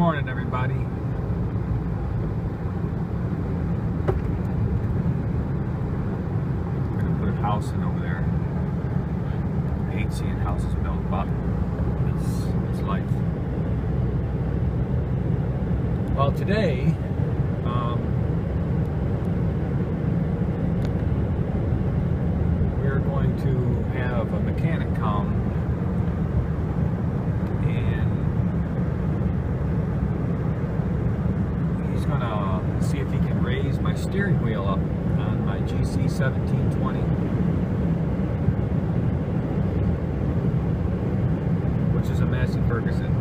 morning, everybody. I'm gonna put a house in over there. I hate seeing houses built, but it's life. Well, today, we're going to have a mechanic come and he's gonna see if he can raise my steering wheel up on my GC 1720, which is a Massey Ferguson.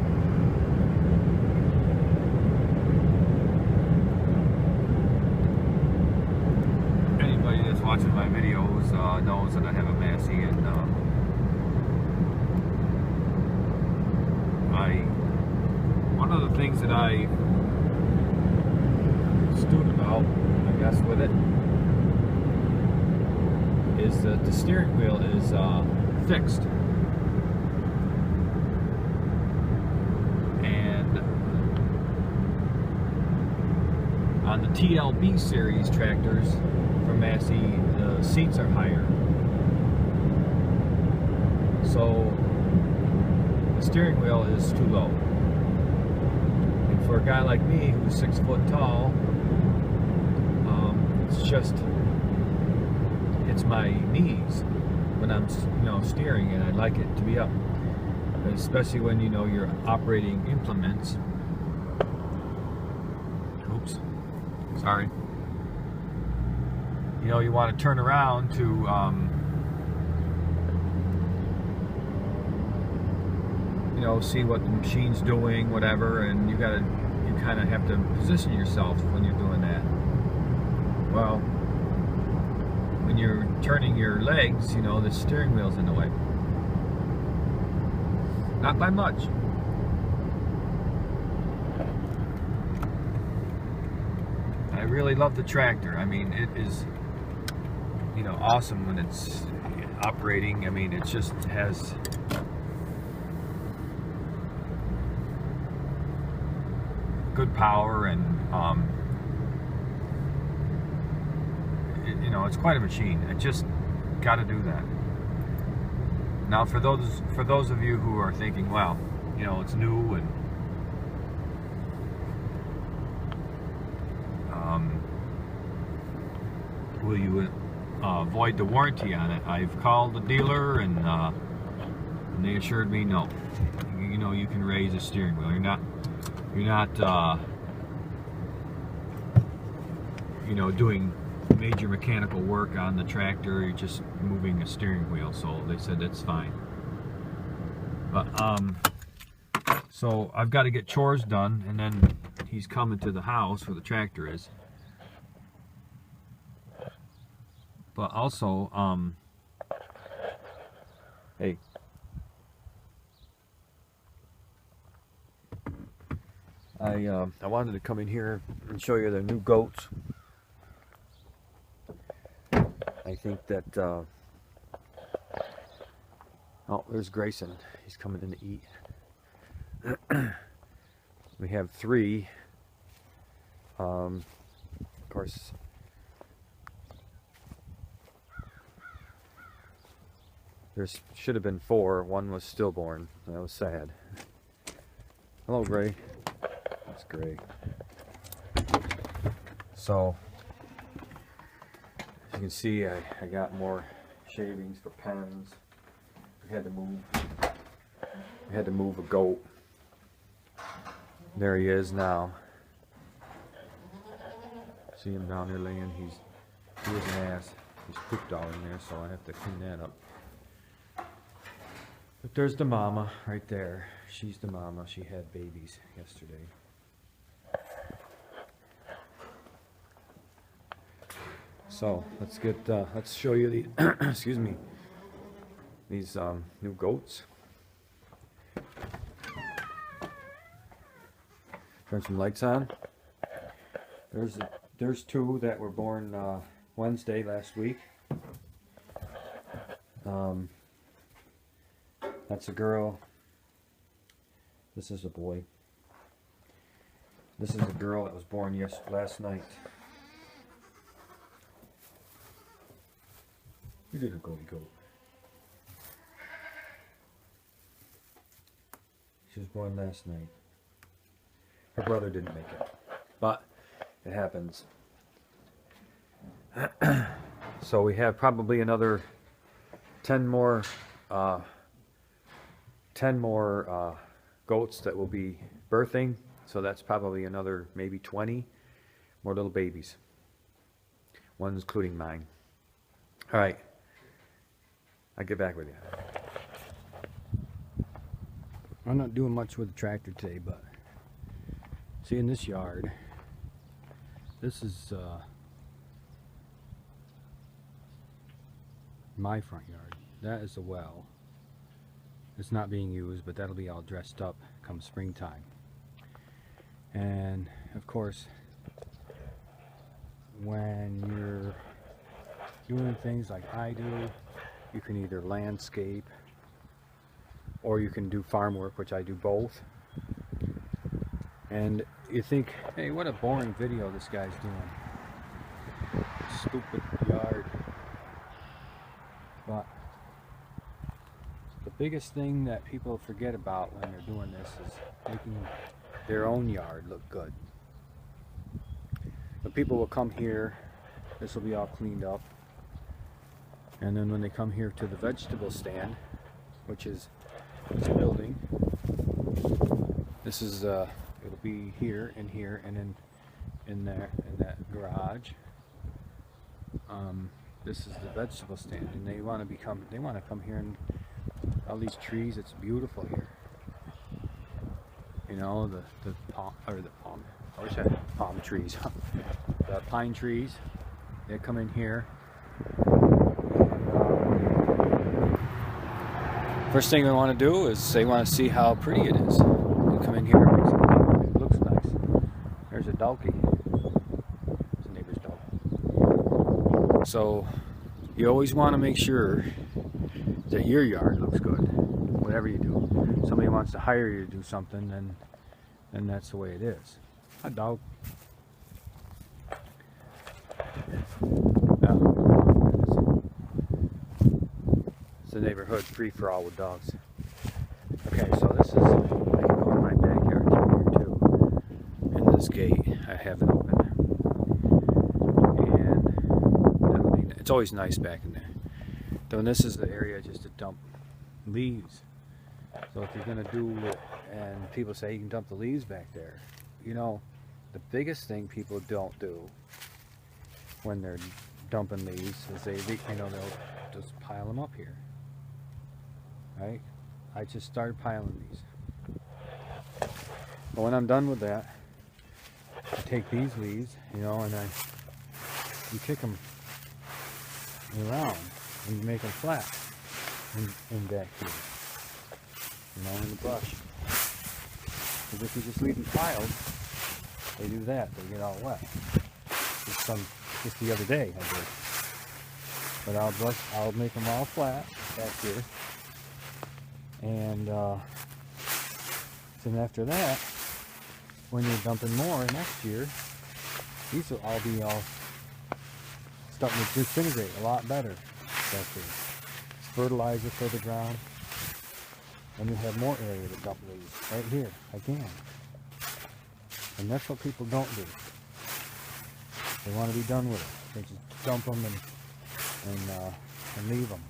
Anybody that's watching my videos knows that I have a Massey, and one of the things that I stewed about, I guess, with it is that the steering wheel is fixed, and on the TLB series tractors from Massey, the seats are higher, so the steering wheel is too low. And for a guy like me who's 6 foot tall, it's my knees when I'm steering, and I like it to be up, especially when you're operating implements. Oops, sorry. You want to turn around to see what the machine's doing, whatever, and you kind of have to position yourself when you're doing that. Well, when you're turning your legs, the steering wheel's in the way. Not by much. I really love the tractor. I mean, it is, awesome when it's operating. I mean, it just has good power, and it's quite a machine. I just got to do that. Now, for those of you who are thinking, well, it's new and will you void the warranty on it? I've called the dealer, and they assured me no. You can raise a steering wheel. You're not doing major mechanical work on the tractor. You're just moving a steering wheel. So they said that's fine. But so I've got to get chores done, and then he's coming to the house where the tractor is. But also, hey, I wanted to come in here and show you the new goats. I think that oh, there's Grayson. He's coming in to eat. We have 3. Of course, there should have been 4. One was stillborn. That was sad. Hello, Gray. That's Gray. So, as you can see, I got more shavings for pens. We had to move a goat. There he is now. See him down there laying. He was an ass. He's pooped all in there, so I have to clean that up. But there's the mama right there. She's the mama. She had babies yesterday. So let's show you the excuse me, these new goats. Turn some lights on. There's 2 that were born Wednesday last week. That's a girl. This is a boy. This is a girl that was born last night. You did a goaty goat. She was born last night. Her brother didn't make it, but it happens. So we have probably another 10 more goats that will be birthing. So that's probably another maybe 20 more little babies. One including mine. All right. I'll get back with you. I'm not doing much with the tractor today, but see, in this yard, this is my front yard. That is a well. It's not being used, but that'll be all dressed up come springtime. And of course, when you're doing things like I do, you can either landscape or you can do farm work, which I do both. And you think, hey, what a boring video this guy's doing. Stupid yard. But the biggest thing that people forget about when they're doing this is making their own yard look good. But people will come here, this will be all cleaned up, and then when they come here to the vegetable stand, which is this building, this is it'll be here and here and then in there in that garage. This is the vegetable stand, and they want to come here and all these trees. It's beautiful here. You know, the palm I wish I had palm trees. The pine trees. They come in here. First thing they want to do is they want to see how pretty it is. They come in here and make some, it looks nice. There's a donkey. It's a neighbor's dog. So you always want to make sure that your yard looks good, whatever you do. Somebody wants to hire you to do something, then that's the way it is. Hot dog. It's a neighborhood free for all with dogs. Okay, so this is, I can go in my backyard through here too. And this gate, I have it open. And it's always nice back in there. Though this is the area just to dump leaves. So if you're gonna do it, and people say you can dump the leaves back there, you know, the biggest thing people don't do when they're dumping leaves is they'll just pile them up here. Right? I just started piling these. But when I'm done with that, I take these leaves, you know, and you kick them around and you make them flat in back here, you know, in the brush. Because if you just leave them piled, they do that. They get all wet. Just the other day I did. But I'll make them all flat back here. And then after that, when you're dumping more next year, these will all be starting to disintegrate a lot better back here. It's fertilizer for the ground. And you have more area to dump leaves. Right here, again. And that's what people don't do. They want to be done with it. They just dump them and leave them.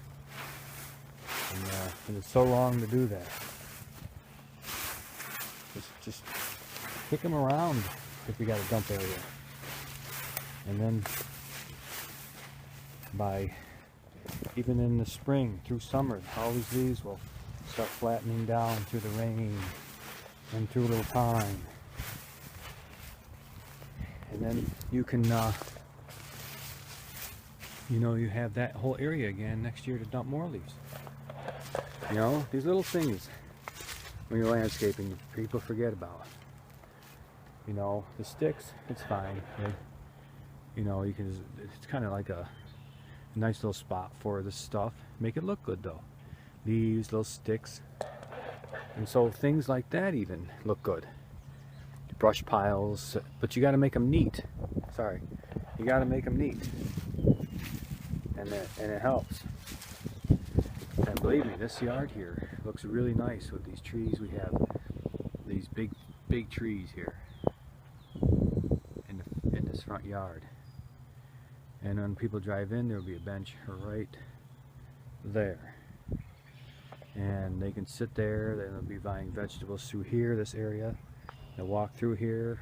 And it's so long to do that. Just kick them around if you got a dump area. And then even in the spring through summer, all these leaves will start flattening down through the rain and through a little time. And then you can, you have that whole area again next year to dump more leaves. You know, these little things when you're landscaping, people forget about. You know, the sticks, it's fine. It's kind of like a nice little spot for this stuff. Make it look good though. Leaves, little sticks. And so things like that even look good. brush piles, but you got to make them neat. Sorry, you got to make them neat, and it helps. And believe me, this yard here looks really nice with these trees. We have these big trees here in this front yard. And when people drive in, there'll be a bench right there. And they can sit there, they'll be buying vegetables through here, this area. They'll walk through here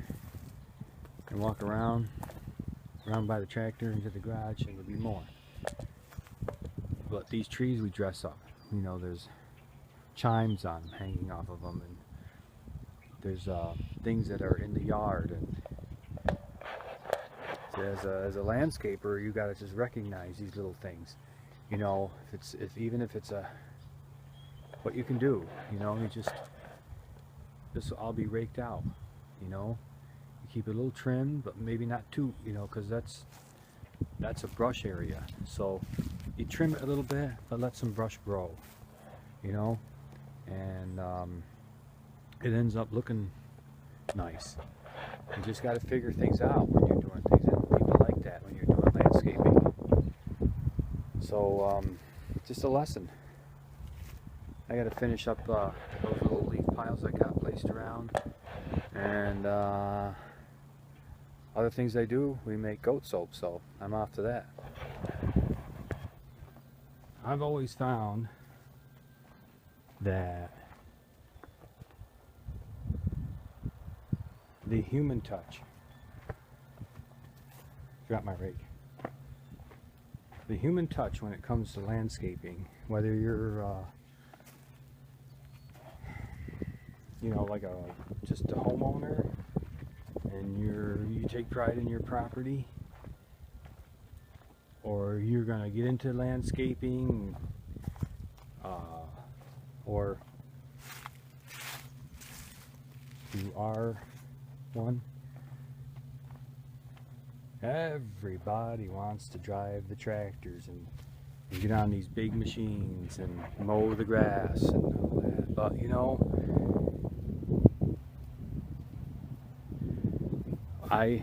and walk around by the tractor into the garage, and there'll be more. But these trees we dress up. You know, there's chimes on them, hanging off of them, and there's things that are in the yard. And as a landscaper, you gotta just recognize these little things. You know, even if it's what you can do. You know, this will all be raked out. You know, you keep it a little trimmed, but maybe not too. You know, because that's a brush area. So you trim it a little bit, but let some brush grow. You know, and it ends up looking nice. You just got to figure things out when you're doing things, and people like that when you're doing landscaping. So just a lesson. I got to finish up those little leaf piles I got placed around, and other things I do, we make goat soap, so I'm off to that. I've always found that the human touch, drop my rake, the human touch when it comes to landscaping, whether you're you know, like just a homeowner, and you take pride in your property, or you're gonna get into landscaping, or you are one. Everybody wants to drive the tractors and get on these big machines and mow the grass and all that. But you know, I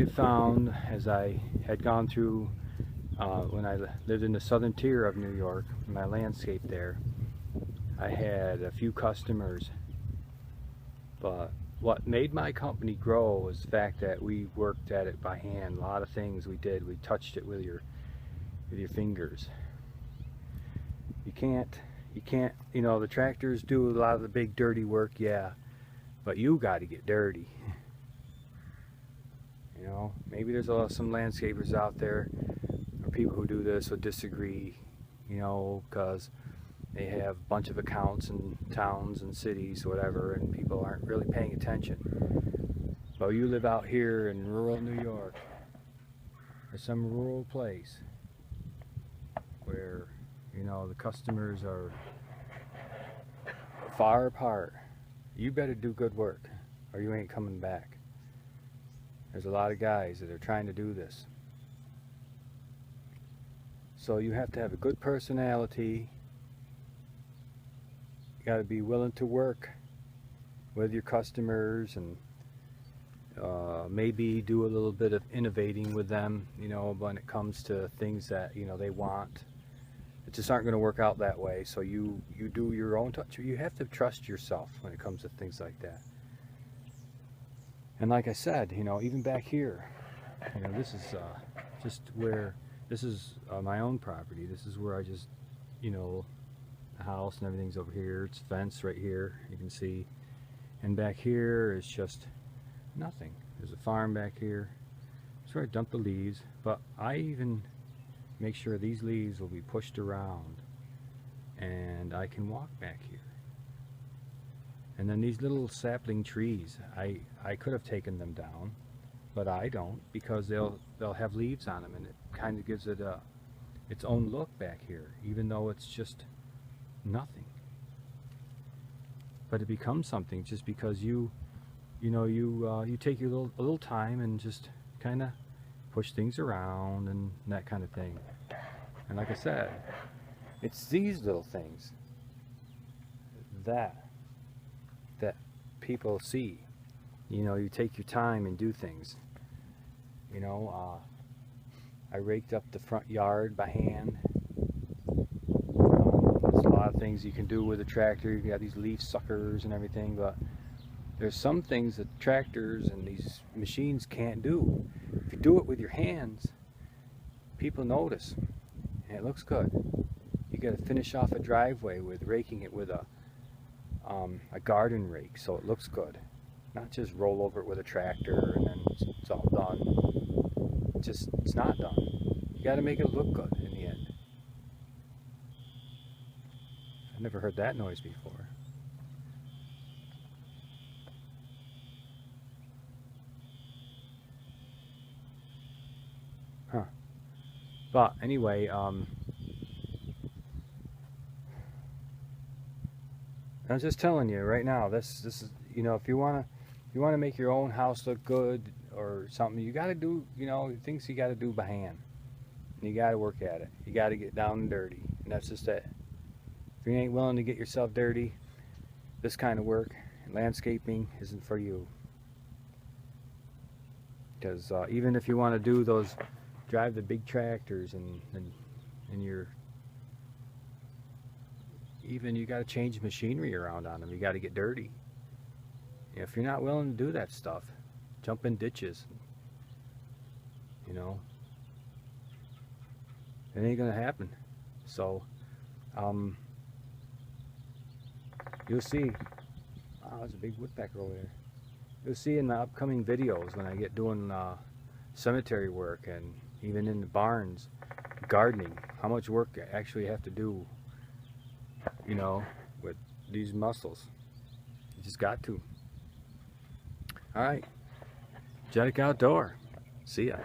found, as I had gone through when I lived in the southern tier of New York, my landscape there, I had a few customers, but what made my company grow was the fact that we worked at it by hand. A lot of things we did, we touched it with your fingers. You can't, you know, the tractors do a lot of the big dirty work, yeah, but you got to get dirty. You know, maybe there's some landscapers out there, or people who do this would disagree, you know, because they have a bunch of accounts in towns and cities, whatever, and people aren't really paying attention. But you live out here in rural New York, or some rural place where, you know, the customers are far apart. You better do good work, or you ain't coming back. There's a lot of guys that are trying to do this. So you have to have a good personality. You got to be willing to work with your customers, and maybe do a little bit of innovating with them, you know, when it comes to things that, you know, they want. It just aren't going to work out that way. So you do your own touch. You have to trust yourself when it comes to things like that. And like I said, you know, even back here, you know, this is just where, this is my own property. This is where I just, you know, the house and everything's over here. It's fenced right here, you can see. And back here is just nothing. There's a farm back here. That's where I dump the leaves. But I even make sure these leaves will be pushed around, and I can walk back here. And then these little sapling trees, I could have taken them down, but I don't, because they'll have leaves on them, and it kind of gives it its own look back here, even though it's just nothing. But it becomes something just because you take your a little time and just kind of push things around and that kind of thing. And like I said, it's these little things that people see. You know, you take your time and do things. You know, I raked up the front yard by hand. There's a lot of things you can do with a tractor. You got these leaf suckers and everything, but there's some things that tractors and these machines can't do. If you do it with your hands, people notice, and it looks good. You got to finish off a driveway with raking it with a garden rake so it looks good. Not just roll over it with a tractor and then it's all done. It's not done. You got to make it look good in the end. I've never heard that noise before. Huh. But anyway, I'm just telling you right now, this is, you know, if you want to make your own house look good or something, you got to do, you know, things you got to do by hand. And you got to work at it. You got to get down and dirty, and that's just it. If you ain't willing to get yourself dirty, this kind of work, landscaping, isn't for you. Because even if you want to do those, drive the big tractors and your, even you got to change machinery around on them. You got to get dirty. If you're not willing to do that stuff, jump in ditches. You know, it ain't gonna happen. So, you'll see. Oh, there's a big woodpecker over there. You'll see in the upcoming videos when I get doing cemetery work and even in the barns, gardening, how much work I actually have to do, you know, with these muscles. You just got to. Alright, Jetic Outdoor. See ya.